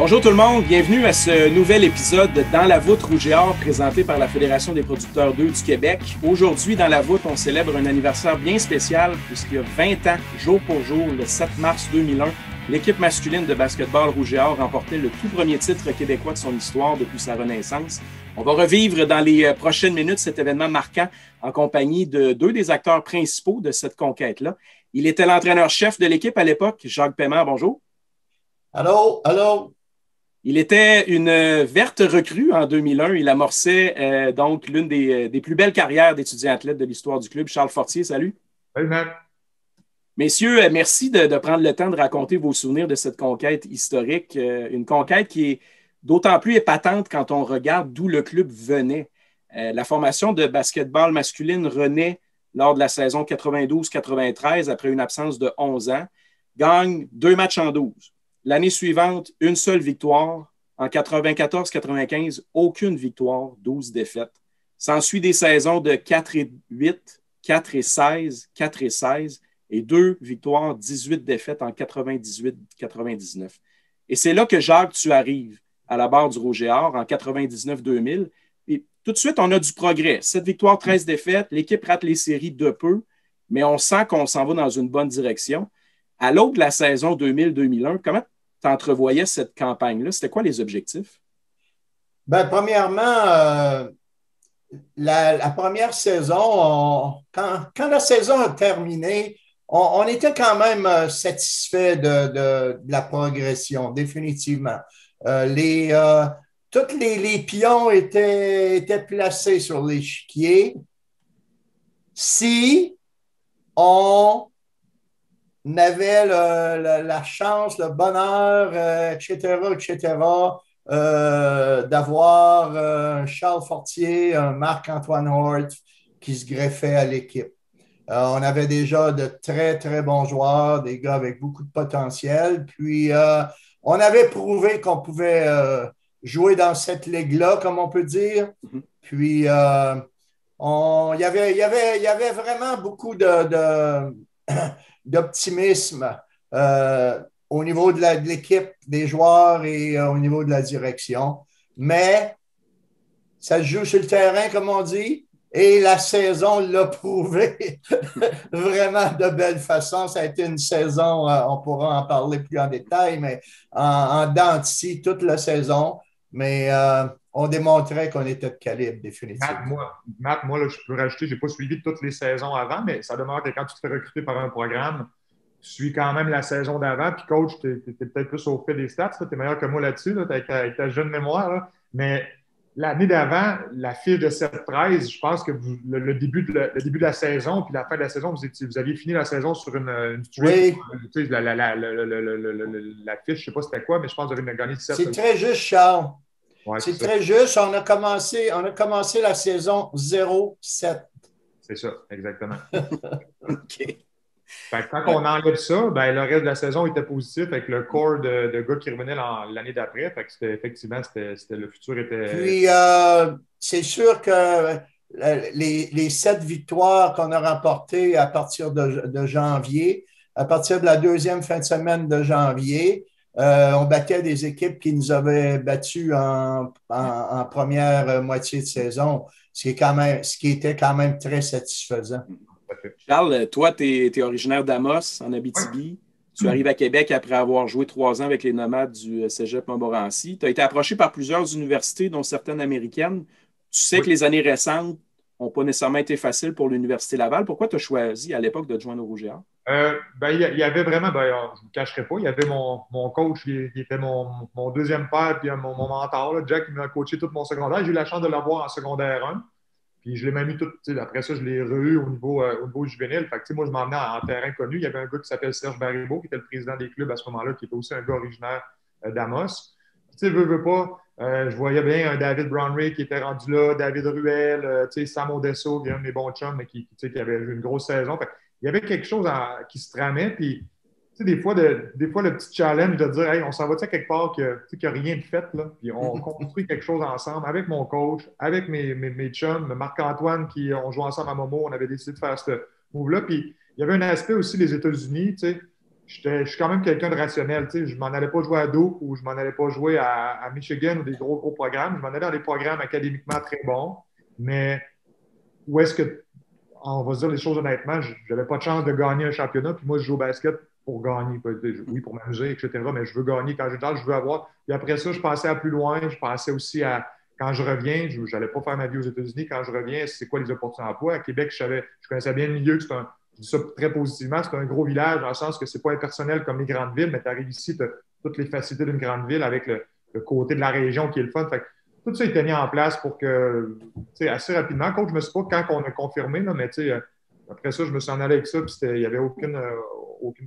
Bonjour tout le monde, bienvenue à ce nouvel épisode de Dans la voûte Rouge et Or présenté par la Fédération des producteurs d'œufs du Québec. Aujourd'hui, dans la voûte, on célèbre un anniversaire bien spécial puisqu'il y a 20 ans, jour pour jour, le 7 mars 2001, l'équipe masculine de basketball Rouge et Or remportait le tout premier titre québécois de son histoire depuis sa renaissance. On va revivre dans les prochaines minutes cet événement marquant en compagnie de deux des acteurs principaux de cette conquête-là. Il était l'entraîneur-chef de l'équipe à l'époque, Jacques Paiement, bonjour. Allô, allô. Il était une verte recrue en 2001. Il amorçait donc l'une des plus belles carrières d'étudiant athlète de l'histoire du club. Charles Fortier, salut. Salut, Matt. Messieurs, merci de prendre le temps de raconter vos souvenirs de cette conquête historique. Une conquête qui est d'autant plus épatante quand on regarde d'où le club venait. La formation de basketball masculine renaît lors de la saison 92-93 après une absence de 11 ans. Gagne 2 matchs en 12. L'année suivante, une seule victoire. En 94-95, aucune victoire, 12 défaites. S'ensuit des saisons de 4-8, 4-16, 4-16 et 2 victoires, 18 défaites en 98-99. Et c'est là que, Jacques, tu arrives à la barre du Rouge et Or en 99-2000. Et tout de suite, on a du progrès. 7 victoires, 13 défaites. L'équipe rate les séries de peu, mais on sent qu'on s'en va dans une bonne direction. À l'aube de la saison 2000-2001, comment tu entrevoyais cette campagne-là? C'était quoi les objectifs? Ben, premièrement, la première saison, quand la saison a terminé, on était quand même satisfait de la progression, définitivement. Tous les pions étaient placés sur l'échiquier. Si on avait la chance, le bonheur, etc., d'avoir un Charles Fortier, un Marc-Antoine Hort qui se greffaient à l'équipe. On avait déjà de très, très bons joueurs, des gars avec beaucoup de potentiel. Puis, on avait prouvé qu'on pouvait jouer dans cette ligue-là, comme on peut dire. Puis, il y avait vraiment beaucoup d'optimisme au niveau de l'équipe, des joueurs et au niveau de la direction. Mais ça se joue sur le terrain, comme on dit, et la saison l'a prouvé vraiment de belle façon. Ça a été une saison, on pourra en parler plus en détail, mais en dents de scie toute la saison. Mais on démontrait qu'on était de calibre, définitivement. Matt, moi là, je peux rajouter, je n'ai pas suivi toutes les saisons avant, mais ça demeure que quand tu te fais recruter par un programme, tu suis quand même la saison d'avant. Puis, coach, tu es peut-être plus au fait des stats. Tu es meilleur que moi là-dessus, là, avec ta jeune mémoire. Là. Mais l'année d'avant, la fiche de 7-13, je pense que le début de la saison puis la fin de la saison, vous aviez fini la saison sur une oui. La fiche, je ne sais pas c'était quoi, mais je pense que vous avez gagné 7. C'est très juste, Charles. Ouais, c'est très juste. On a commencé la saison 0-7. C'est ça, exactement. OK. Fait que quand on enlève ça, ben, le reste de la saison était positif avec le corps de gars qui revenaient l'année d'après. Fait que effectivement, le futur était. Puis, c'est sûr que les 7 victoires qu'on a remportées à partir de janvier, à partir de la deuxième fin de semaine de janvier, on battait des équipes qui nous avaient battus en première moitié de saison, ce qui était quand même très satisfaisant. Charles, toi, tu es originaire d'Amos, en Abitibi. Tu arrives à Québec après avoir joué 3 ans avec les Nomades du Cégep Montmorency. Tu as été approché par plusieurs universités, dont certaines américaines. Tu sais que les années récentes n'ont pas nécessairement été faciles pour l'Université Laval. Pourquoi tu as choisi à l'époque de te joindre au Rouge et Or? Il y avait vraiment, je ne me cacherai pas, il y avait mon coach qui était mon deuxième père, puis mon mentor, là, Jack, qui m'a coaché tout mon secondaire. J'ai eu la chance de l'avoir en secondaire 1. Puis je l'ai même mis tout. Après ça, je l'ai re-eu au niveau juvénile. Fait que, moi, je m'emmenais en terrain connu. Il y avait un gars qui s'appelle Serge Baribeau, qui était le président des clubs à ce moment-là, qui était aussi un gars originaire d'Amos. Veux pas. Je voyais bien un David Brownray qui était rendu là, David Ruel, Sam Odesso, qui est un de mes bons chums, mais qui avait eu une grosse saison. Fait, il y avait quelque chose qui se tramait. Puis, des fois, le petit challenge de dire hey, on s'en va quelque part qu'il n'y a rien de fait, là, puis on construit quelque chose ensemble avec mon coach, avec mes chums, Marc-Antoine, qui ont joué ensemble à Momo, on avait décidé de faire ce move-là. Puis il y avait un aspect aussi des États-Unis. je suis quand même quelqu'un de rationnel. Tu sais, je m'en allais pas jouer à Duke ou je m'en allais pas jouer à Michigan ou des gros programmes. Je m'en allais dans des programmes académiquement très bons. Mais où est-ce que, on va se dire les choses honnêtement, je n'avais pas de chance de gagner un championnat. Puis moi, je joue au basket pour gagner. Oui, pour m'amuser, etc. Mais je veux gagner quand j'ai le temps, je veux avoir. Puis après ça, je pensais à plus loin. Je pensais aussi à quand je reviens, je n'allais pas faire ma vie aux États-Unis. Quand je reviens, c'est quoi les opportunités d'emploi? À Québec, je connaissais bien le milieu, que je dis ça très positivement, c'est un gros village dans le sens que c'est pas impersonnel comme les grandes villes, mais tu arrives ici, tu as toutes les facilités d'une grande ville avec le côté de la région qui est le fun. Fait que tout ça était mis en place pour que, tu sais, assez rapidement. Coach, je me suis pas quand on a confirmé, là, mais tu sais, après ça, je me suis en allé avec ça, puis il n'y avait aucune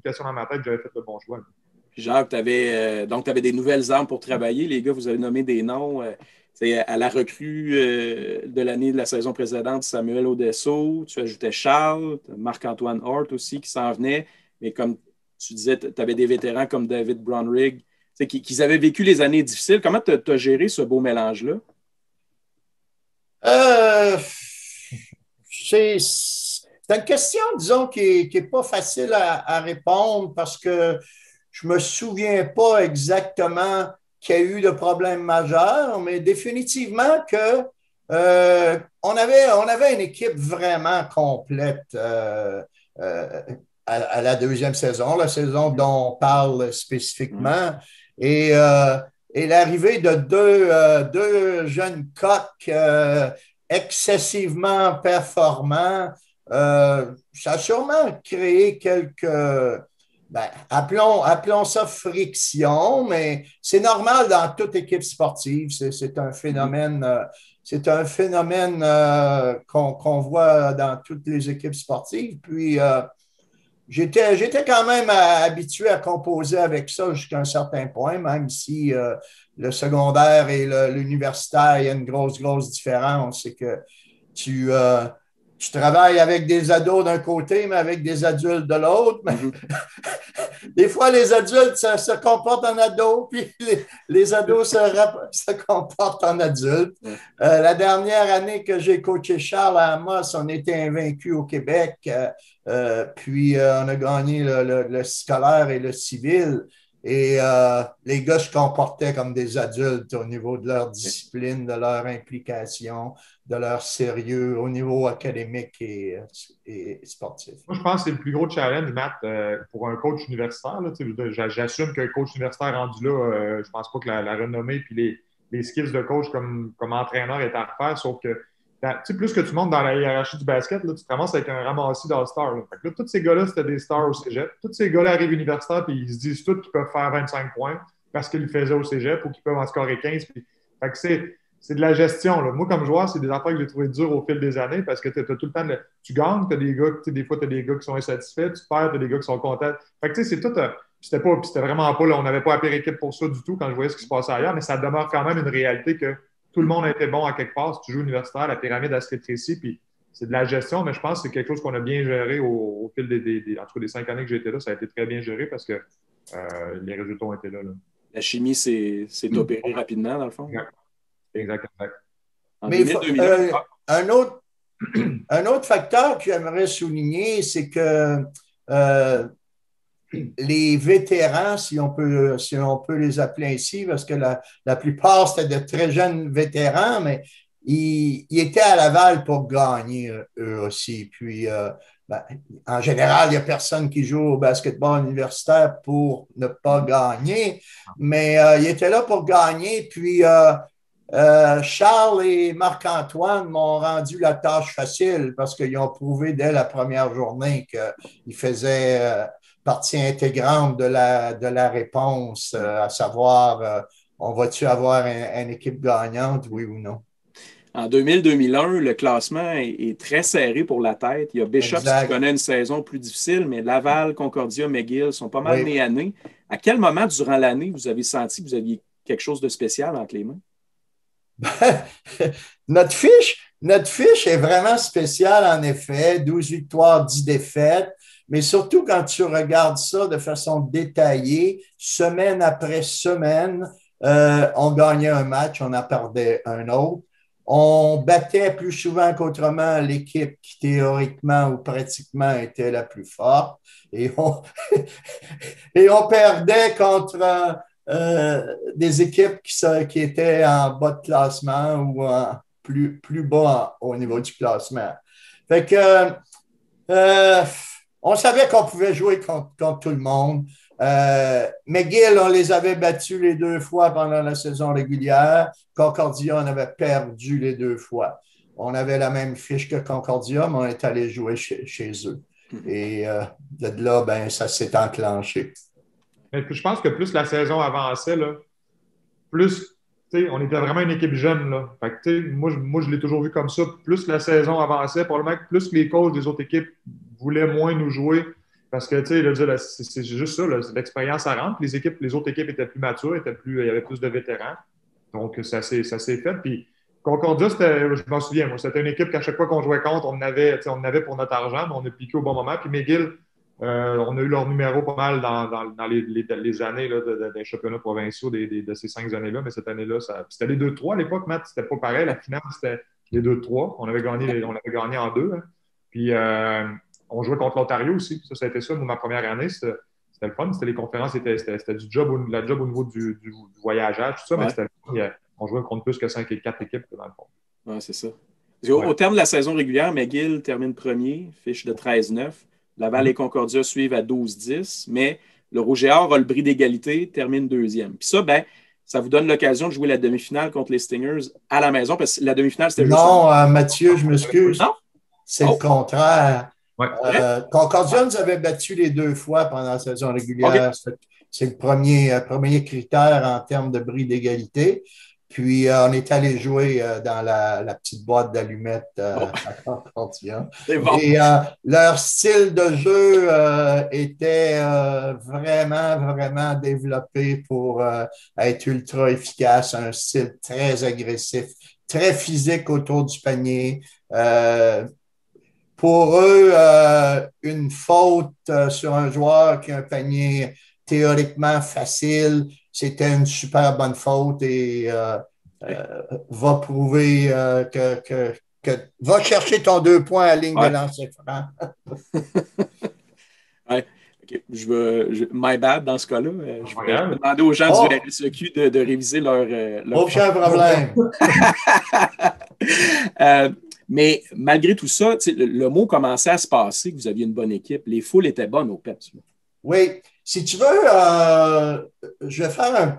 question dans ma tête, j'avais fait le bon choix. Jacques, tu avais des nouvelles armes pour travailler. Les gars, vous avez nommé des noms. C'est à la recrue de l'année de la saison précédente, Samuel Odessa, tu ajoutais Charles, Marc-Antoine Hort aussi qui s'en venait. Mais comme tu disais, tu avais des vétérans comme David Brownrigg qui avaient vécu les années difficiles. Comment tu as géré ce beau mélange-là? C'est une question, disons, qui n'est pas facile à répondre parce que je ne me souviens pas exactement qu'il y a eu de problèmes majeurs, mais définitivement que on avait une équipe vraiment complète à la deuxième saison, la saison dont on parle spécifiquement. Et l'arrivée de deux jeunes coqs excessivement performants, ça a sûrement créé quelques... Ben, appelons ça friction, mais c'est normal dans toute équipe sportive. C'est un phénomène, qu'on voit dans toutes les équipes sportives. Puis, j'étais quand même habitué à composer avec ça jusqu'à un certain point, même si le secondaire et l'universitaire, il y a une grosse différence. C'est que tu travailles avec des ados d'un côté, mais avec des adultes de l'autre. Des fois, les adultes se comportent en ados, puis les ados se comportent en adultes. La dernière année que j'ai coaché Charles à Amos, on était invaincus au Québec, puis on a gagné le scolaire et le civil. Et les gars se comportaient comme des adultes au niveau de leur discipline, de leur implication, de leur sérieux au niveau académique et sportif. Moi, je pense que c'est le plus gros challenge, Matt, pour un coach universitaire. J'assume qu'un coach universitaire rendu là, je pense pas que la renommée et les skills de coach comme entraîneur est à refaire, sauf que plus que tu montes dans la hiérarchie du basket, là, tu te ramasses avec un ramassis d'All-Star. Tous ces gars-là, c'était des stars au cégep. Tous ces gars-là arrivent universitaires et ils se disent tous qu'ils peuvent faire 25 points parce qu'ils le faisaient au cégep ou qu'ils peuvent en scorer 15. Fait que c'est de la gestion. Là. Moi, comme joueur, c'est des affaires que j'ai trouvé dures au fil des années parce que tu as tout le temps tu gagnes, des fois, tu as des gars qui sont insatisfaits, tu perds, tu as des gars qui sont contents. Fait que c'est tout. C'était vraiment pas, là, on n'avait pas appelé l'équipe pour ça du tout quand je voyais ce qui se passait ailleurs, mais ça demeure quand même une réalité que tout le monde a été bon à quelque part. Si tu joues universitaire, la pyramide a se rétrécit, puis c'est de la gestion, mais je pense que c'est quelque chose qu'on a bien géré au fil des 5 années que j'étais là. Ça a été très bien géré parce que les résultats ont été là. La chimie s'est opérée rapidement, dans le fond. Exact. Mais un autre facteur que j'aimerais souligner, c'est que les vétérans, si on peut les appeler ainsi, parce que la plupart, c'était de très jeunes vétérans, mais ils étaient à Laval pour gagner, eux aussi. Puis, en général, il n'y a personne qui joue au basketball universitaire pour ne pas gagner, mais ils étaient là pour gagner. Puis, Charles et Marc-Antoine m'ont rendu la tâche facile parce qu'ils ont prouvé dès la première journée qu'ils faisaient partie intégrante de la réponse, à savoir, on va-tu avoir une équipe gagnante, oui ou non? En 2000-2001, le classement est très serré pour la tête. Il y a Bishop qui connaît une saison plus difficile, mais Laval, Concordia, McGill sont pas mal nez à nez. À quel moment durant l'année vous avez senti que vous aviez quelque chose de spécial entre les mains? Notre fiche est vraiment spéciale, en effet. 12 victoires, 10 défaites. Mais surtout quand tu regardes ça de façon détaillée, semaine après semaine, on gagnait un match, on en perdait un autre. On battait plus souvent qu'autrement l'équipe qui théoriquement ou pratiquement était la plus forte et on, et on perdait contre des équipes qui étaient en bas de classement ou plus bas au niveau du classement. Fait que euh, on savait qu'on pouvait jouer contre tout le monde. McGill, on les avait battus les 2 fois pendant la saison régulière. Concordia, on avait perdu les 2 fois. On avait la même fiche que Concordia, mais on est allé jouer chez eux. Et de là, ben, ça s'est enclenché. Mais je pense que plus la saison avançait, là, plus on était vraiment une équipe jeune. Là. Fait que, moi, je l'ai toujours vu comme ça. Plus la saison avançait, probablement plus les coachs des autres équipes voulaient moins nous jouer. Parce que c'est juste ça, l'expérience à rentre. Les autres équipes étaient plus matures, il y avait plus de vétérans. Donc, ça s'est fait. Puis, Concordia, je m'en souviens, moi, c'était une équipe qu'à chaque fois qu'on jouait contre, on avait pour notre argent, mais on a piqué au bon moment. Puis McGill, on a eu leur numéro pas mal dans les années là, des championnats provinciaux de ces 5 années-là. Mais cette année-là, c'était les 2-3 à l'époque, Matt. C'était pas pareil. La finale, c'était les 2-3. On avait gagné en 2. Hein. Puis, on jouait contre l'Ontario aussi. Ça a été ça, ma première année. C'était le fun. C'était les conférences, c'était du job, la job au niveau du voyageage, tout ça. Ouais. Mais c'était le fun. On jouait contre plus que 4 équipes, dans le fond. Oui, c'est ça. Au terme de la saison régulière, McGill termine premier, fiche de 13-9. Laval et Concordia suivent à 12-10, mais le Rouge et Or a le bris d'égalité, termine deuxième. Puis ça, ça vous donne l'occasion de jouer la demi-finale contre les Stingers à la maison, parce que la demi-finale, c'était juste... Non, Mathieu, je m'excuse. Non? C'est le contraire. Ouais. Concordia nous avait battu les 2 fois pendant la saison régulière. Okay. C'est le premier critère en termes de bris d'égalité. Puis, on est allé jouer dans la petite boîte d'allumettes à Concordia. Bon. Et leur style de jeu était vraiment, vraiment développé pour être ultra efficace. Un style très agressif, très physique autour du panier. Pour eux, une faute sur un joueur qui a un panier théoriquement facile, c'était une super bonne faute et va prouver que va chercher ton 2 points à la ligne de lancer franc. Ouais. Okay. My bad dans ce cas-là. Je vais demander aux gens du RSEQ de réviser leur aucun problème. Mais malgré tout ça, le mot commençait à se passer que vous aviez une bonne équipe. Les foules étaient bonnes au PEPS. Oui. Si tu veux, je vais faire une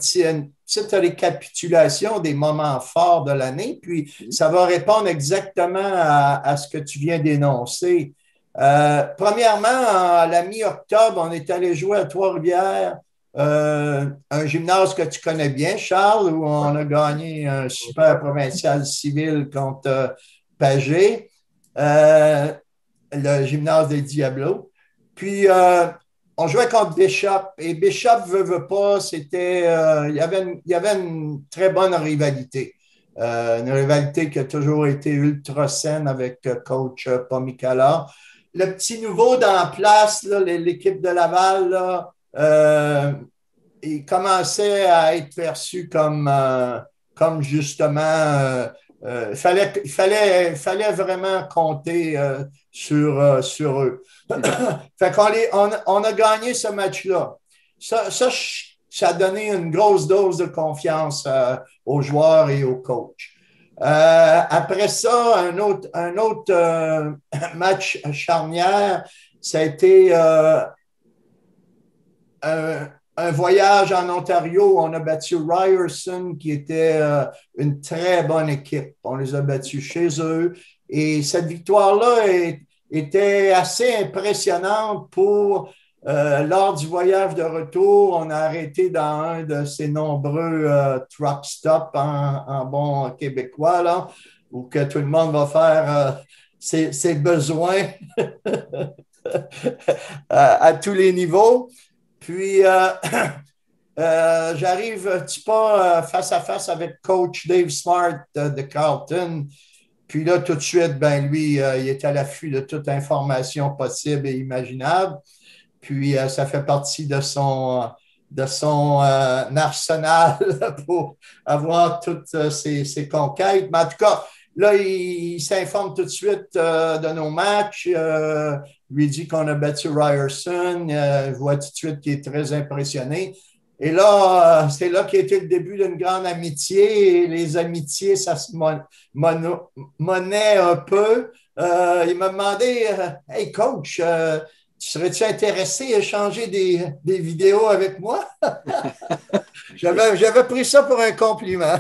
petite récapitulation des moments forts de l'année, puis ça va répondre exactement à ce que tu viens d'énoncer. Premièrement, à la mi-octobre, on est allé jouer à Trois-Rivières, un gymnase que tu connais bien, Charles, où on a gagné un super provincial civil contre Pagé, le gymnase des Diablos. Puis, on jouait contre Bishop et Bishop veut pas, c'était, il y avait une très bonne rivalité. Une rivalité qui a toujours été ultra saine avec coach Pomikala. Le petit nouveau dans la place, là, l'équipe de Laval, là, il commençait à être perçu comme justement, il fallait vraiment compter sur eux. Fait on a gagné ce match-là. Ça a donné une grosse dose de confiance aux joueurs et aux coachs. Après ça, un autre match charnière, ça a été un voyage en Ontario. On a battu Ryerson, qui était une très bonne équipe. On les a battus chez eux. Et cette victoire-là était assez impressionnante pour, lors du voyage de retour, on a arrêté dans un de ces nombreux truck stops en bon québécois, là, où que tout le monde va faire ses besoins à tous les niveaux. Puis, j'arrive un petit peu face à face avec coach Dave Smart de Carleton. Puis là, tout de suite, lui, il est à l'affût de toute information possible et imaginable. Puis, ça fait partie de son arsenal pour avoir toutes ses conquêtes. Mais en tout cas, là, il s'informe tout de suite de nos matchs. Lui dit qu'on a battu Ryerson. Il voit tout de suite qu'il est très impressionné. Et là, c'est là qui a été le début d'une grande amitié. Et les amitiés, ça se monnaie un peu. Il m'a demandé, Hey coach, serais-tu intéressé à échanger des vidéos avec moi? J'avais pris ça pour un compliment.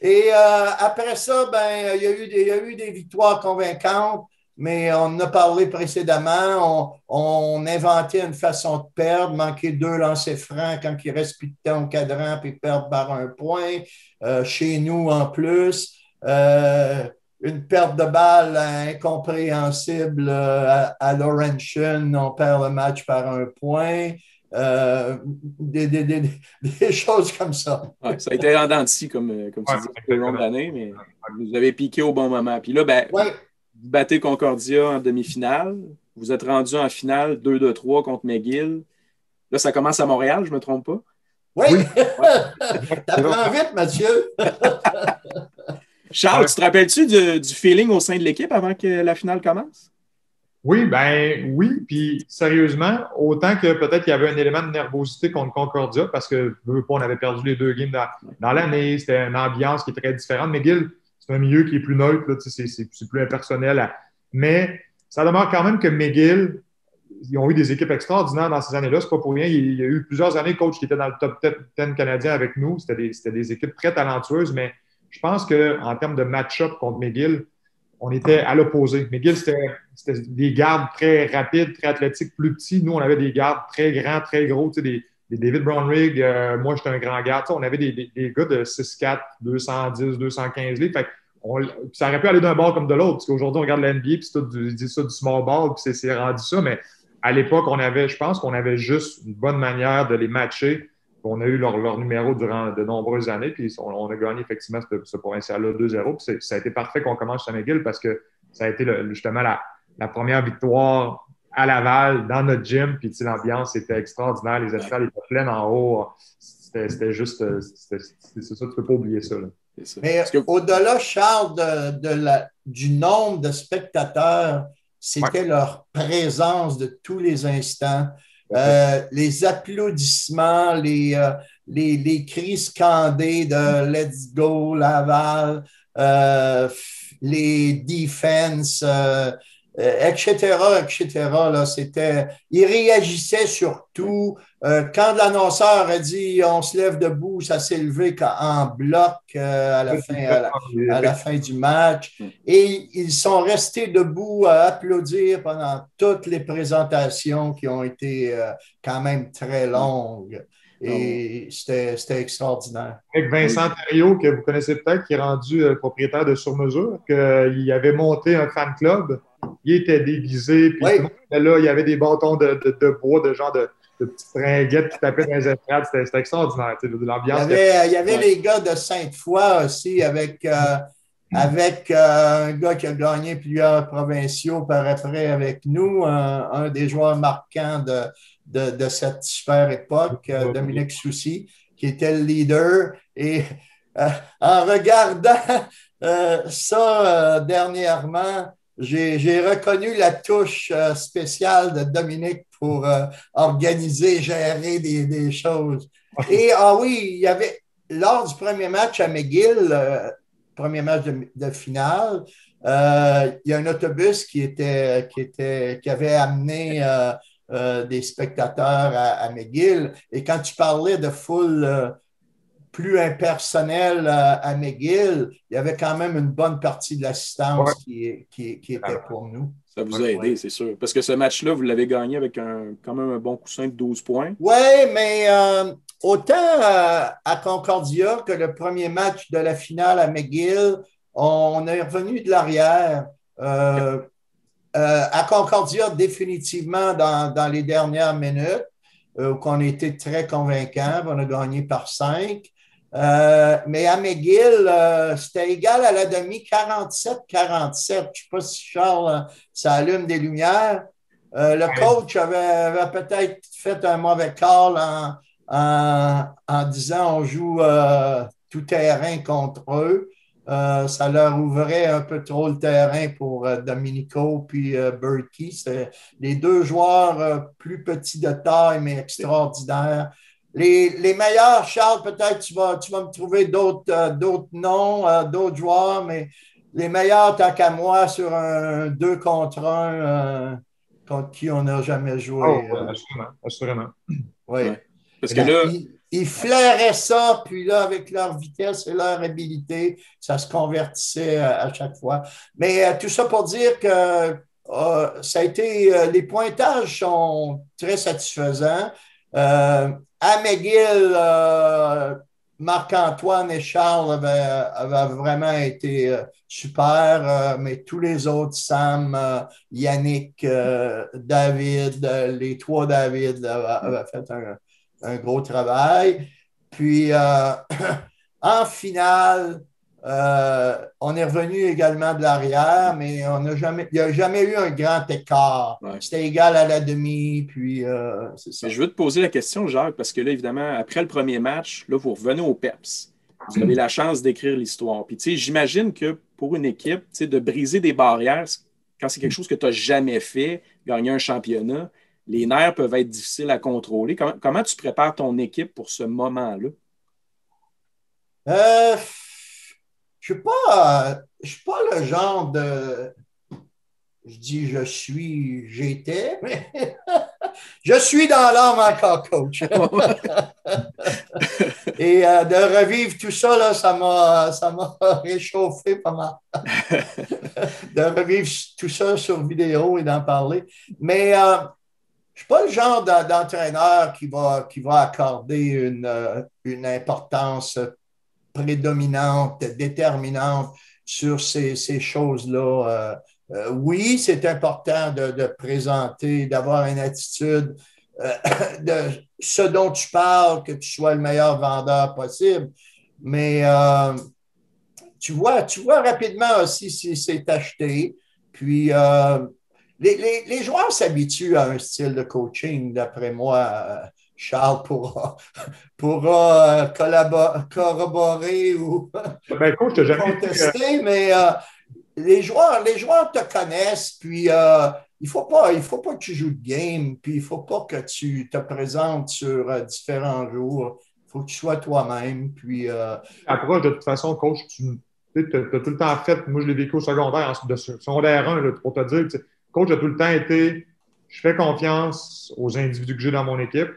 Et après ça, ben, il y a eu des victoires convaincantes, mais on en a parlé précédemment. On inventait une façon de perdre, manquer 2 lancers francs quand il reste plus de temps au cadran, puis perdre par 1 point. Chez nous, en plus. Une perte de balle incompréhensible à Laurentian, on perd le match par 1 point. Des choses comme ça. Ouais, ça a été en dents de scie, comme tu dis, tout au long de l'année, mais vous avez piqué au bon moment. Puis là, ben, vous battez Concordia en demi-finale. Vous êtes rendu en finale 2-3 contre McGill. Là, ça commence à Montréal, je ne me trompe pas? Oui! T'apprends vite, Mathieu! Charles, tu te rappelles-tu du feeling au sein de l'équipe avant que la finale commence? Oui, ben oui. Puis sérieusement, autant que peut-être qu'il y avait un élément de nervosité contre Concordia parce que on avait perdu les 2 games dans l'année. C'était une ambiance qui est très différente. McGill, c'est un milieu qui est plus neutre, là, c'est plus impersonnel. Mais ça demeure quand même que McGill, ils ont eu des équipes extraordinaires dans ces années-là. C'est pas pour rien. Il y a eu plusieurs années coach qui étaient dans le top 10 canadien avec nous. C'était des équipes très talentueuses, mais je pense qu'en termes de match-up contre McGill, on était à l'opposé. McGill, c'était des gardes très rapides, très athlétiques, plus petits. Nous, on avait des gardes très grands, très gros, des David Brownrigg. Moi, j'étais un grand garde. On avait des gars de 6'4", 210, 215 livres. Fait ça aurait pu aller d'un bord comme de l'autre, parce qu'aujourd'hui, on regarde la NBA, puis ils disent ça du small ball, puis c'est rendu ça. Mais à l'époque, je pense qu'on avait juste une bonne manière de les matcher. On a eu leur numéro durant de nombreuses années, puis on a gagné effectivement ce provincial-là 2-0. Puis ça a été parfait qu'on commence à McGill parce que ça a été justement la première victoire à Laval dans notre gym. Puis l'ambiance était extraordinaire, les estrades étaient pleines en haut. C'était juste, c'est ça, tu ne peux pas oublier ça. Là. Mais au-delà, Charles, du nombre de spectateurs, c'était leur présence de tous les instants. Les applaudissements, les cris scandés de Let's Go Laval, les defense, etc., etc. Là, ils réagissaient surtout. Quand l'annonceur a dit on se lève debout, ça s'est levé en bloc à la fin du match. Et ils sont restés debout à applaudir pendant toutes les présentations qui ont été quand même très longues. Et c'était extraordinaire. Avec Vincent Thériault, que vous connaissez peut-être, qui est rendu propriétaire de Sur Mesure, qu'il avait monté un fan club. Il était déguisé, puis tout le monde était là. Il y avait des bâtons de bois, de genre de petites ringuettes qui tapaient dans les estrades. C'était extraordinaire. L'ambiance. Il y avait les gars de Sainte-Foy aussi, avec un gars qui a gagné plusieurs provinciaux par après avec nous, un des joueurs marquants de cette super époque, Dominique Soucy, qui était le leader. Et en regardant ça dernièrement, j'ai reconnu la touche spéciale de Dominique pour organiser, gérer des choses. Et oui, il y avait, lors du premier match à McGill, premier match de finale, il y a un autobus qui avait amené des spectateurs à McGill. Et quand tu parlais de foule plus impersonnelle à McGill, il y avait quand même une bonne partie de l'assistance qui était pour nous. Ça vous a aidé, c'est sûr. Parce que ce match-là, vous l'avez gagné avec quand même un bon coussin de 12 points. Oui, mais autant à Concordia que le premier match de la finale à McGill, on est revenu de l'arrière. À Concordia, définitivement, dans les dernières minutes, qu'on a été très convaincants. On a gagné par 5. Mais à McGill, c'était égal à la demi, 47-47. Je ne sais pas si Charles, ça allume des lumières. Le coach avait peut-être fait un mauvais call en disant on joue tout terrain contre eux. Ça leur ouvrait un peu trop le terrain pour Domenico puis Berkey. C'était les deux joueurs plus petits de taille, mais extraordinaires. Les meilleurs, Charles, peut-être tu vas me trouver d'autres noms, d'autres joueurs, mais les meilleurs, tant qu'à moi, sur un 2 contre 1 contre qui on n'a jamais Oh, joué. ouais, assurément, assurément. Oui. Ouais. Parce que là, Ils flairaient ça, puis là, avec leur vitesse et leur habileté, ça se convertissait à chaque fois. Mais tout ça pour dire que ça a été, les pointages sont très satisfaisants. À McGill, Marc-Antoine et Charles avaient vraiment été super, mais tous les autres, Sam, Yannick, David, les trois David avaient fait un gros travail. Puis, en finale, on est revenu également de l'arrière, mais il n'y a jamais eu un grand écart. Ouais. C'était égal à la demi, puis c'est ça. Mais je veux te poser la question, Jacques, parce que là, évidemment, après le premier match, là, vous revenez au PEPS. Vous avez la chance d'écrire l'histoire. Puis, tu sais, j'imagine que pour une équipe, tu sais, de briser des barrières, quand c'est quelque chose que tu n'as jamais fait, gagner un championnat, les nerfs peuvent être difficiles à contrôler. Comment tu prépares ton équipe pour ce moment-là? Je ne suis pas le genre de. Je dis j'étais, mais je suis dans l'âme encore, coach. Et de revivre tout ça, là, ça m'a réchauffé pas mal. De revivre tout ça sur vidéo et d'en parler. Mais je ne suis pas le genre d'entraîneur qui va accorder une importance prédominante, déterminante sur ces choses-là. Oui, c'est important de présenter, d'avoir une attitude de ce dont tu parles, que tu sois le meilleur vendeur possible. Mais tu vois rapidement aussi si c'est acheté. Puis les joueurs s'habituent à un style de coaching, d'après moi. Charles pourra corroborer ou Coach, je t'ai jamais contester, mais les joueurs te connaissent, puis il faut pas que tu joues de game, puis il faut pas que tu te présentes sur différents jours. Il faut que tu sois toi-même, puis... Approche, de toute façon, coach, tu as tout le temps fait, moi je l'ai vécu au secondaire, de secondaire 1, là, pour te dire, coach a tout le temps été, je fais confiance aux individus que j'ai dans mon équipe.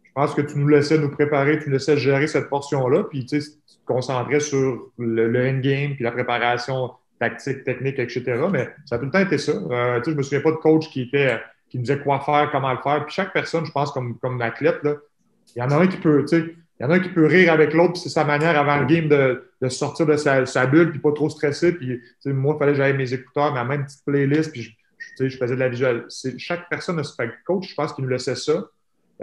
Je pense que tu nous laissais nous préparer, tu nous laissais gérer cette portion-là, puis tu te concentrais sur le endgame, puis la préparation tactique, technique, etc. Mais ça a tout le temps été ça. Je ne me souviens pas de coach qui nous disait quoi faire, comment le faire. Puis chaque personne, je pense, comme athlète, là, il y en a un qui peut, il y en a un qui peut rire avec l'autre, puis c'est sa manière avant le game de sortir de sa bulle, puis pas trop stresser. Puis moi, il fallait que j'aille mes écouteurs, ma même petite playlist, puis je faisais de la visuelle. Chaque personne a ce coach, je pense qu'il nous laissait ça.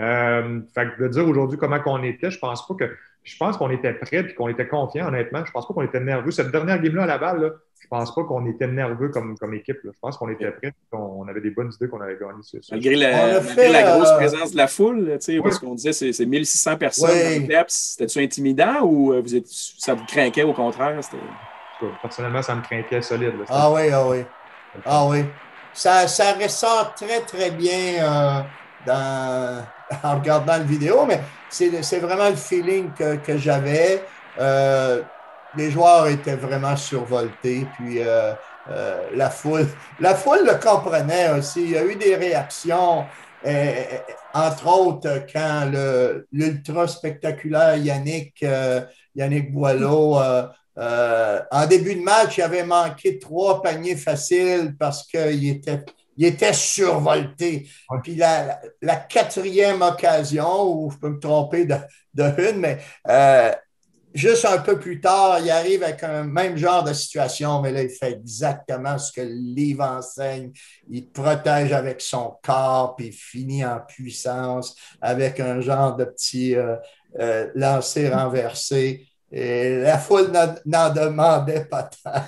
Fait que de dire aujourd'hui comment qu'on était, je pense qu'on était prêt et qu'on était confiant, honnêtement. Je pense pas qu'on était nerveux. Cette dernière game-là à Laval, là, je pense pas qu'on était nerveux comme équipe. Là. Je pense qu'on était prêt et qu'on avait des bonnes idées qu'on avait gagné. Malgré la grosse présence de la foule, parce qu'on disait c'est 1600 personnes dans le PEPS, c'était-tu intimidant ou ça vous craquait au contraire? Personnellement, ça me craquait solide. Là, ah oui. Ça ressort très, très bien en regardant la vidéo, mais c'est vraiment le feeling que j'avais. Les joueurs étaient vraiment survoltés, puis la foule le comprenait aussi. Il y a eu des réactions, entre autres, quand l'ultra spectaculaire Yannick Boileau, en début de match, il avait manqué 3 paniers faciles parce qu'il était survolté. Ouais. Puis la 4e occasion, où je peux me tromper de une, mais juste un peu plus tard, il arrive avec un même genre de situation, mais là, il fait exactement ce que le livre enseigne. Il te protège avec son corps, puis il finit en puissance avec un genre de petit lancer renversé. Et la foule n'en demandait pas tant.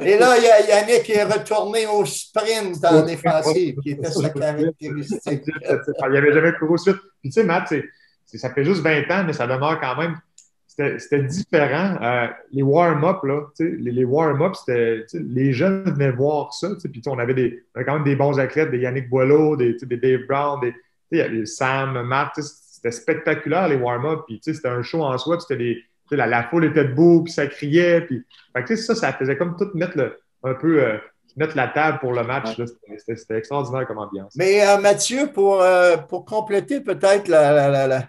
Et là, Yannick est retourné au sprint en défensive, qui était sa caractéristique. Il n'y avait jamais couru au suite. Puis tu sais, Matt, ça fait juste 20 ans, mais ça demeure quand même. c'était différent. Les warm-up, là, les warm-up, c'était, les jeunes venaient voir ça. Puis on avait quand même des bons athlètes, des Yannick Boileau, des Dave Brown, des Sam, Matt. C'était spectaculaire, les warm-up. Puis c'était un show en soi. Puis c'était la foule était debout, puis ça criait. Puis, ça faisait comme tout un peu mettre la table pour le match. Là. C'était extraordinaire comme ambiance. Mais Mathieu, pour compléter peut-être la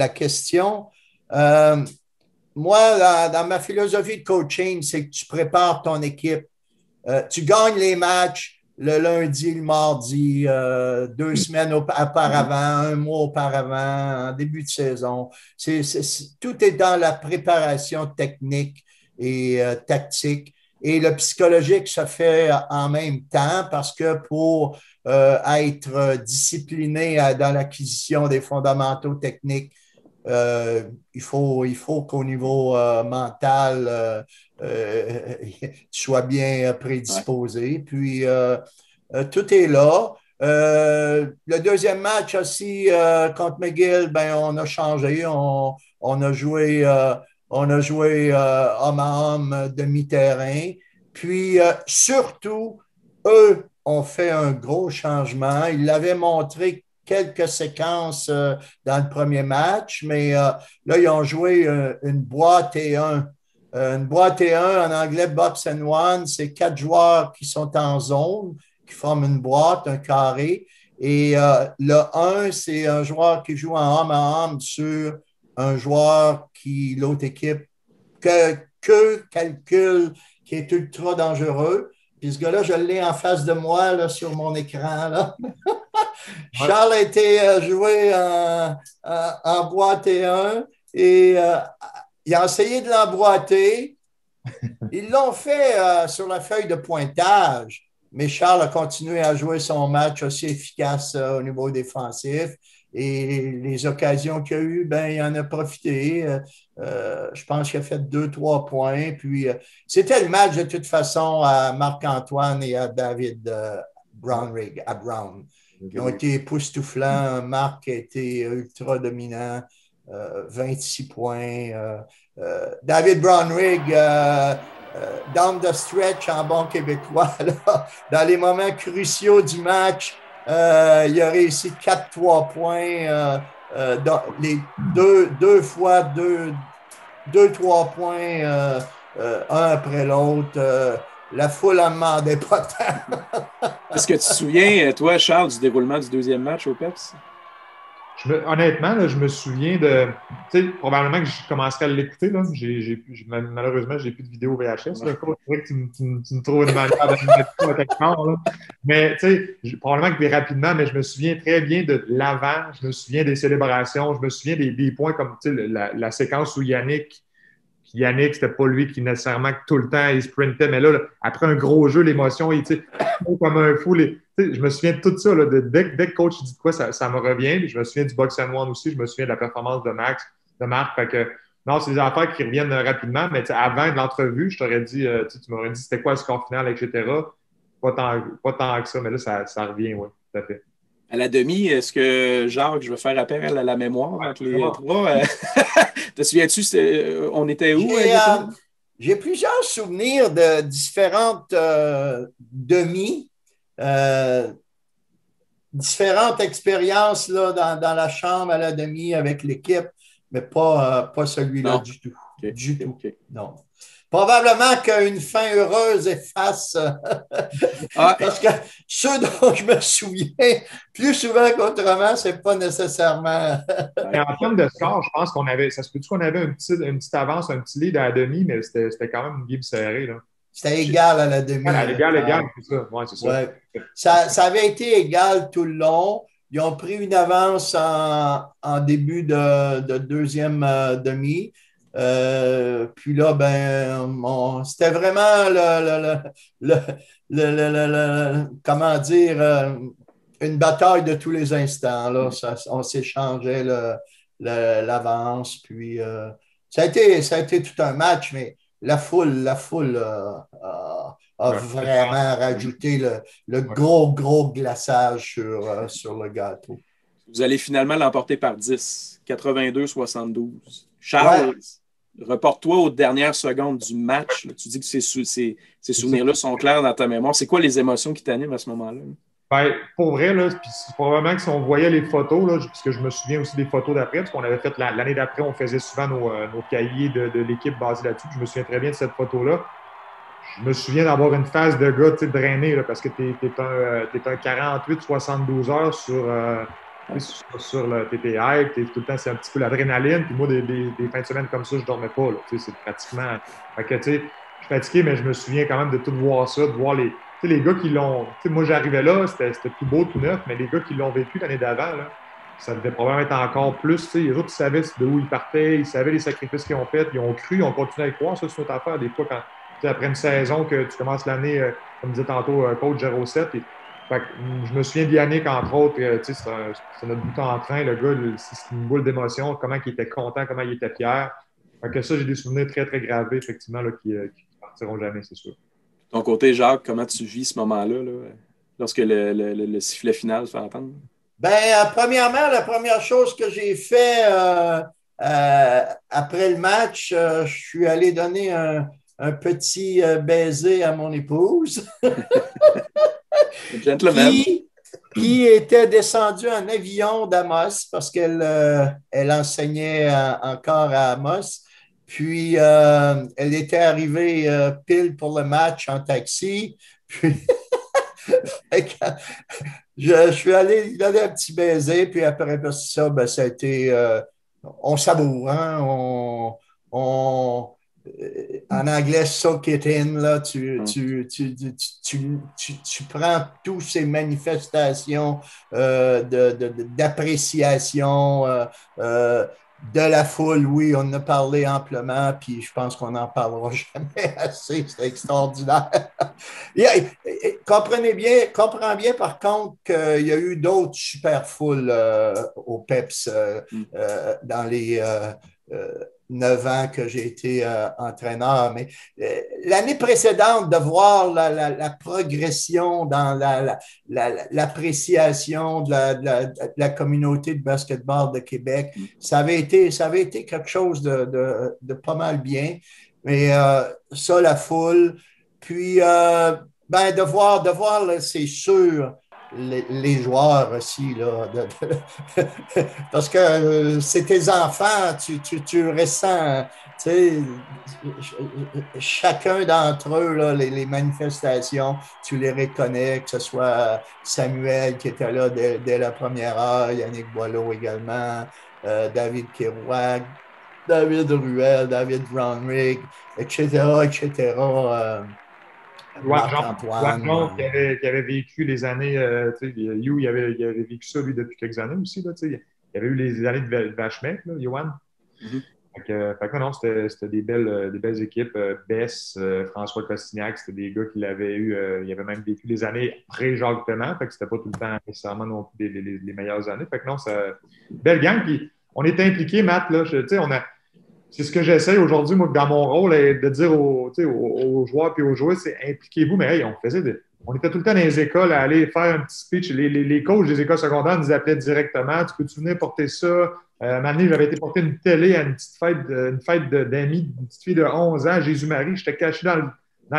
question, moi, dans ma philosophie de coaching, c'est que tu prépares ton équipe. Tu gagnes les matchs le lundi, le mardi, 2 semaines auparavant, un mois auparavant, en début de saison. Tout est dans la préparation technique et tactique. Et le psychologique se fait en même temps parce que pour être discipliné dans l'acquisition des fondamentaux techniques, il faut qu'au niveau mental, tu sois bien prédisposé. Puis, tout est là. Le deuxième match aussi contre McGill, ben, on a changé. On a joué homme à homme demi-terrain. Puis, surtout, eux ont fait un gros changement. Ils l'avaient montré quelques séquences dans le premier match, mais là, ils ont joué une boîte et un. Une boîte et un, en anglais, box and one, c'est 4 joueurs qui sont en zone, qui forment une boîte, un carré. Et le 1, c'est un joueur qui joue en homme à homme sur un joueur qui, l'autre équipe, calcule, qui est ultra dangereux. Puis ce gars-là, je l'ai en face de moi là, sur mon écran. Là. Charles a été joué en boîte et un et il a essayé de l'emboîter. Ils l'ont fait sur la feuille de pointage, mais Charles a continué à jouer son match aussi efficace au niveau défensif. Et les occasions qu'il a eues, ben, il en a profité. Je pense qu'il a fait 2-3 points. Puis, c'était le match de toute façon à Marc-Antoine et à David Brownrigg, à Brown. Ils ont été époustouflants. Marc a été ultra dominant, 26 points. David Brownrigg, down the stretch en bon québécois, là, dans les moments cruciaux du match, il a réussi 4-3 points, les deux fois 2-3 points, un après l'autre. La foule en demandait pas tant. Est-ce que tu te souviens, toi, Charles, du déroulement du deuxième match au PEPS? Honnêtement, là, je me souviens de. Tu sais, probablement que je commencerai à l'écouter. Là. Malheureusement, j'ai plus de vidéo VHS. Là. C'est vrai que tu me trouves une manière de mettre ça quelque part. Là. Mais tu sais, probablement que rapidement, mais je me souviens très bien de l'avant. Je me souviens des célébrations. Je me souviens des points comme la séquence où Yannick, c'était pas lui qui nécessairement tout le temps il sprintait, mais là après un gros jeu, l'émotion, il comme un fou. Je me souviens de tout ça. Là, dès que le coach dit de quoi, ça me revient. Puis je me souviens du box and one aussi. Je me souviens de la performance de Marc. Fait que, non, c'est des affaires qui reviennent rapidement. Mais avant de l'entrevue, je t'aurais dit, tu m'aurais dit c'était quoi le score final, etc. Pas tant que ça, mais là, ça revient, oui, tout à fait. À la demi, est-ce que, Jacques, je vais faire appel à la mémoire entre les trois? Te souviens-tu, on était où? J'ai plusieurs souvenirs de différentes demi, différentes expériences là, dans la chambre à la demi avec l'équipe, mais pas celui-là du tout. Okay. Du tout. Non. Probablement qu'une fin heureuse efface. Parce que ceux dont je me souviens, plus souvent qu'autrement, c'est pas nécessairement. En termes de score, je pense qu'on avait. Ça se peut-tu qu'on avait une petite avance, un petit lead à la demi, mais c'était quand même une game serrée. Là. C'était égal à la demi. Égal, c'est ça. Ouais, c'est ça. Ouais. Ça avait été égal tout le long. Ils ont pris une avance en début de deuxième demi. Puis là, ben, c'était vraiment comment dire, une bataille de tous les instants. Là. On s'échangeait l'avance. Puis ça a été tout un match, mais la foule a vraiment rajouté le gros glaçage sur le gâteau. Vous allez finalement l'emporter par 10, 82-72. Charles, reporte-toi aux dernières secondes du match. Là. Tu dis que ces souvenirs-là sont clairs dans ta mémoire. C'est quoi les émotions qui t'animent à ce moment-là? Ben, pour vrai, là, puis c'est probablement que si on voyait les photos, là, puisque je me souviens aussi des photos d'après, parce qu'on avait fait l'année d'après, on faisait souvent nos cahiers de l'équipe basés là-dessus. Je me souviens très bien de cette photo-là. Je me souviens d'avoir une phase de gars drainé, là, parce que t'es un 48-72 heures sur le TPI, tout le temps, c'est un petit peu l'adrénaline. Puis moi, des fins de semaine comme ça, je dormais pas. C'est pratiquement. Fait que, tu sais, je suis fatigué, mais je me souviens quand même de tout voir ça, de voir les gars qui l'ont. Moi, j'arrivais là, c'était tout beau, tout neuf, mais les gars qui l'ont vécu l'année d'avant, là, ça devait probablement être encore plus. Les autres, ils savaient de où ils partaient, ils savaient les sacrifices qu'ils ont faits, ils ont cru, ils ont continué à y croire. Ça, c'est une autre affaire. Des fois, quand après une saison que tu commences l'année, comme disait tantôt coach 07, je me souviens d'Yannick, entre autres, c'est notre bout en train, le gars, c'est une boule d'émotion, comment il était content, comment il était fier. Fait que ça, j'ai des souvenirs très, très gravés, effectivement, là, qui ne partiront jamais, c'est sûr. De ton côté, Jacques, comment tu vis ce moment-là, là, lorsque le sifflet final se fait entendre? Premièrement, la première chose que j'ai fait après le match, je suis allé donner un petit baiser à mon épouse. Gentleman. Qui était descendue en avion d'Amos parce qu'elle enseignait encore à Amos. Puis, elle était arrivée pile pour le match en taxi. Puis, je suis allé lui donner un petit baiser. Puis après ça, ça a été... on savoure, hein? En anglais, soak it in, là, tu prends toutes ces manifestations d'appréciation de la foule. Oui, on en a parlé amplement, puis je pense qu'on n'en parlera jamais assez. C'est extraordinaire. Comprends bien, par contre, qu'il y a eu d'autres super foules au PEPS dans les 9 ans que j'ai été entraîneur. Mais l'année précédente, de voir la progression dans l'appréciation de la communauté de basketball de Québec, ça avait été quelque chose de pas mal bien. Mais ça, la foule. Puis, de voir, c'est sûr, les joueurs aussi, là, parce que c'est tes enfants, tu ressens, tu sais, chacun d'entre eux, là, les manifestations, tu les reconnais, que ce soit Samuel qui était là dès la première heure, Yannick Boileau également, David Kerouac, David Ruel, David Brownrigg, etc., etc., Marc-Antoine qui avait vécu les années, Hugh, il avait vécu ça, lui, depuis quelques années aussi. Là, il avait eu les années de Vachemec, Yoann. Fait que non, c'était des belles équipes. Bess, François Costignac, c'était des gars qui l'avaient eu. Il avait même vécu les années pré-Jacques Paiement. Fait que c'était pas tout le temps nécessairement non plus les meilleures années. Fait que non, c'est belle gang. Puis on était impliqués, Matt, là. C'est ce que j'essaie aujourd'hui, moi, dans mon rôle, de dire aux joueurs et aux joueurs, c'est impliquez-vous. Mais hey, on était tout le temps dans les écoles à aller faire un petit speech. Les coachs des écoles secondaires nous appelaient directement. Tu peux-tu venir porter ça? Un moment donné, j'avais été porter une télé à une fête d'amis, une petite fille de 11 ans, Jésus-Marie. J'étais caché dans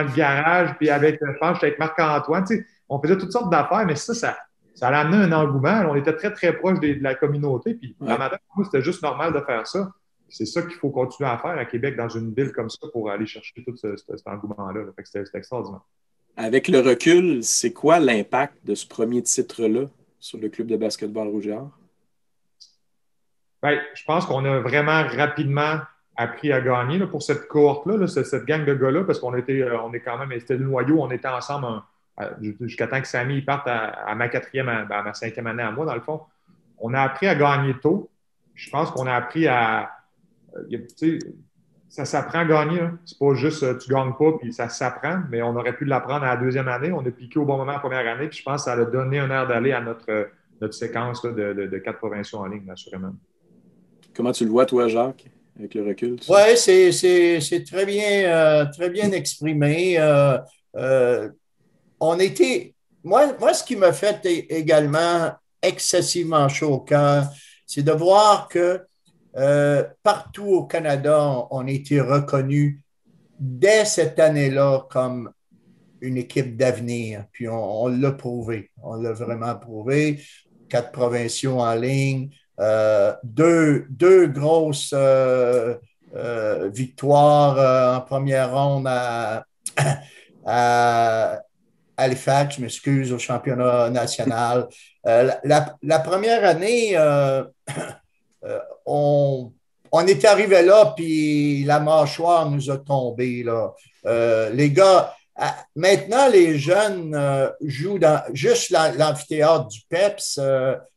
le garage, puis j'étais avec Marc-Antoine. On faisait toutes sortes d'affaires, mais ça a amené un engouement. On était très, très proche de la communauté. Puis, dans ma tête, c'était juste normal de faire ça. C'est ça qu'il faut continuer à faire à Québec, dans une ville comme ça, pour aller chercher tout cet engouement-là. C'était extraordinaire. Avec le recul, c'est quoi l'impact de ce premier titre-là sur le club de basketball Rouge et Or? Je pense qu'on a vraiment rapidement appris à gagner là, pour cette cohorte-là, cette gang de gars-là, parce qu'on était quand même, c'était le noyau, on était ensemble jusqu'à temps que Samy parte à ma 4e, à ma 5e année à moi, dans le fond. On a appris à gagner tôt. Je pense qu'on a appris à... ça s'apprend à gagner. Hein. C'est pas juste tu gagnes pas puis ça s'apprend, mais on aurait pu l'apprendre à la 2e année. On a piqué au bon moment la première année, puis je pense que ça a donné un air d'aller à notre séquence là, de 4 provinciaux en ligne, assurément. Comment tu le vois, toi, Jacques, avec le recul? Oui, c'est très bien exprimé. On était... Moi, ce qui m'a fait également excessivement chaud au cœur, c'est de voir que partout au Canada, on a été reconnus dès cette année-là comme une équipe d'avenir. Puis on l'a prouvé. On l'a vraiment prouvé. 4 provinciaux en ligne, deux grosses victoires en première ronde à Halifax, je m'excuse, au championnat national. La première année, on est arrivé là, puis la mâchoire nous a tombé. Là. Les gars, maintenant, les jeunes jouent dans juste l'amphithéâtre du PEPS.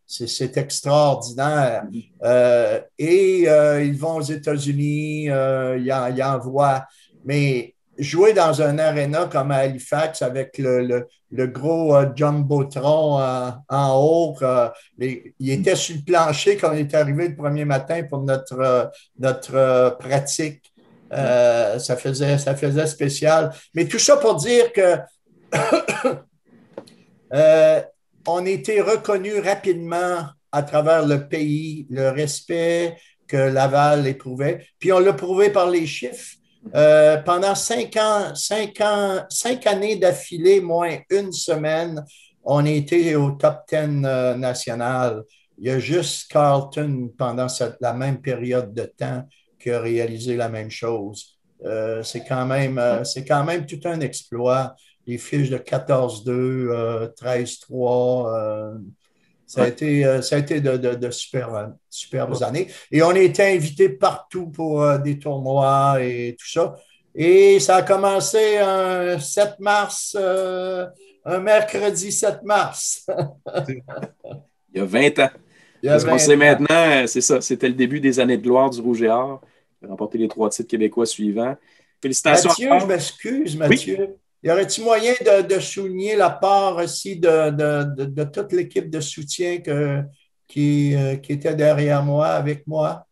C'est extraordinaire. Ils vont aux États-Unis, ils envoient. Mais jouer dans un aréna comme à Halifax avec le gros jumbotron en haut, il était sur le plancher quand on est arrivé le premier matin pour notre pratique. Ça faisait spécial. Mais tout ça pour dire que on a été reconnus rapidement à travers le pays, le respect que Laval éprouvait. Puis on l'a prouvé par les chiffres. Pendant 5 années d'affilée, moins une semaine, on a été au top 10 national. Il y a juste Carleton, pendant la même période de temps, qui a réalisé la même chose. C'est quand même tout un exploit. Les fiches de 14-2, 13-3, ça a été de superbes années. Et on a été invités partout pour des tournois et tout ça. Et ça a commencé un 7 mars, un mercredi 7 mars. Il y a 20 ans. Parce qu'on sait maintenant, c'est ça, c'était le début des années de gloire du Rouge et Or. Il a remporté les 3 titres québécois suivants. Félicitations. Mathieu, je m'excuse, Mathieu. Oui. Y aurait-il moyen de souligner la part aussi de toute l'équipe de soutien qui était derrière moi, avec moi?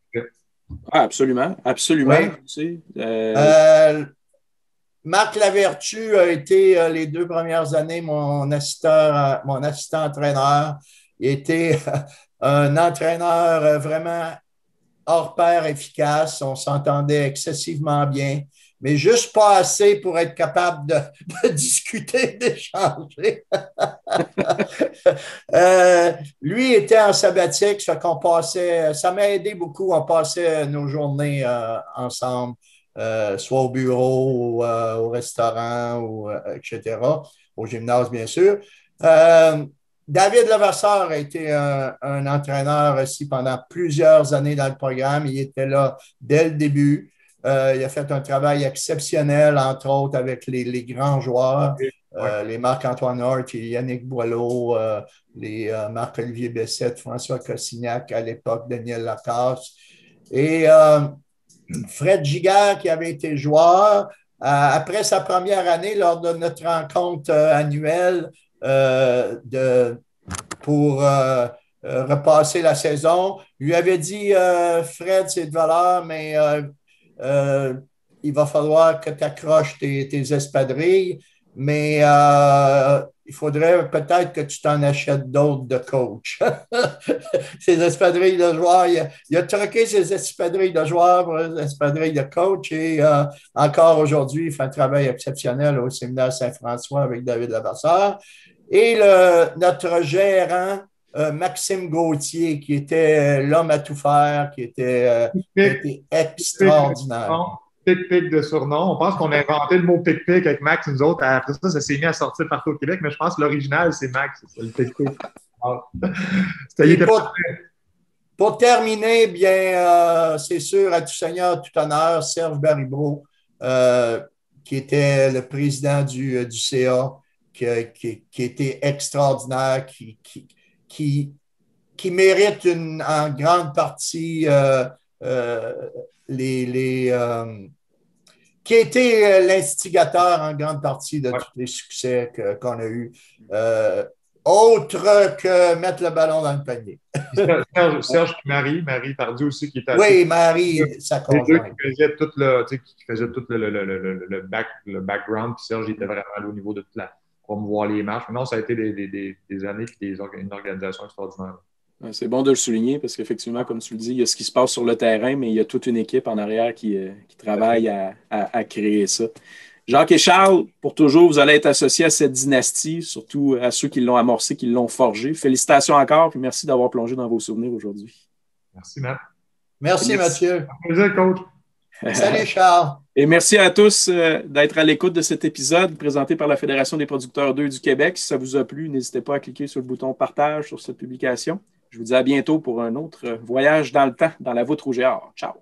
Ah, absolument, absolument. Oui. Marc Lavertu a été les 2 premières années mon assistant entraîneur. Il était un entraîneur vraiment hors pair efficace. On s'entendait excessivement bien, mais juste pas assez pour être capable de discuter, d'échanger. Lui était en sabbatique, ça m'a aidé beaucoup. On passait nos journées ensemble, soit au bureau, ou, au restaurant, etc., au gymnase, bien sûr. David Levasseur a été un entraîneur aussi pendant plusieurs années dans le programme. Il était là dès le début. Il a fait un travail exceptionnel, entre autres, avec les grands joueurs, les Marc-Antoine Hort et Yannick Boileau, les Marc-Olivier Bessette, François Cossignac à l'époque, Daniel Lacasse. Et Fred Giguère, qui avait été joueur, après sa première année, lors de notre rencontre annuelle, pour repasser la saison. Lui avait dit Fred, c'est de valeur, mais il va falloir que tu accroches tes espadrilles, mais il faudrait peut-être que tu t'en achètes d'autres de coach. Ces espadrilles de joueurs, il a troqué ses espadrilles de joueurs pour les espadrilles de coach et encore aujourd'hui, il fait un travail exceptionnel au séminaire Saint-François avec David Levasseur. Et notre gérant, Maxime Gauthier, qui était l'homme à tout faire, qui était extraordinaire. Pic-pic de surnom. On pense qu'on a inventé le mot pic-pic avec Max, nous autres. Après ça s'est mis à sortir partout au Québec, mais je pense que l'original, c'est Max, c'est le pic-pic. Pour terminer, bien, c'est sûr, à tout seigneur, tout honneur, Serge Baribeau, qui était le président du CA, qui était extraordinaire, qui mérite en grande partie qui a été l'instigateur en grande partie de tous les succès qu'on a eus, autre que mettre le ballon dans le panier. Serge et Marie Tardy aussi, qui était oui, Marie, sa conjointe. Qui faisait tout le background, puis Serge était vraiment au niveau de toute promouvoir les matchs. Non, ça a été des années et une organisation extraordinaire. C'est bon de le souligner parce qu'effectivement, comme tu le dis, il y a ce qui se passe sur le terrain, mais il y a toute une équipe en arrière qui travaille à créer ça. Jacques et Charles, pour toujours, vous allez être associés à cette dynastie, surtout à ceux qui l'ont amorcée, qui l'ont forgée. Félicitations encore, puis merci d'avoir plongé dans vos souvenirs aujourd'hui. Merci, Matt. Merci, Mathieu. Plaisir, coach. Salut, Charles. Et merci à tous d'être à l'écoute de cet épisode présenté par la Fédération des producteurs d'œufs du Québec. Si ça vous a plu, n'hésitez pas à cliquer sur le bouton partage sur cette publication. Je vous dis à bientôt pour un autre voyage dans le temps dans la voûte Rougeard. Ciao!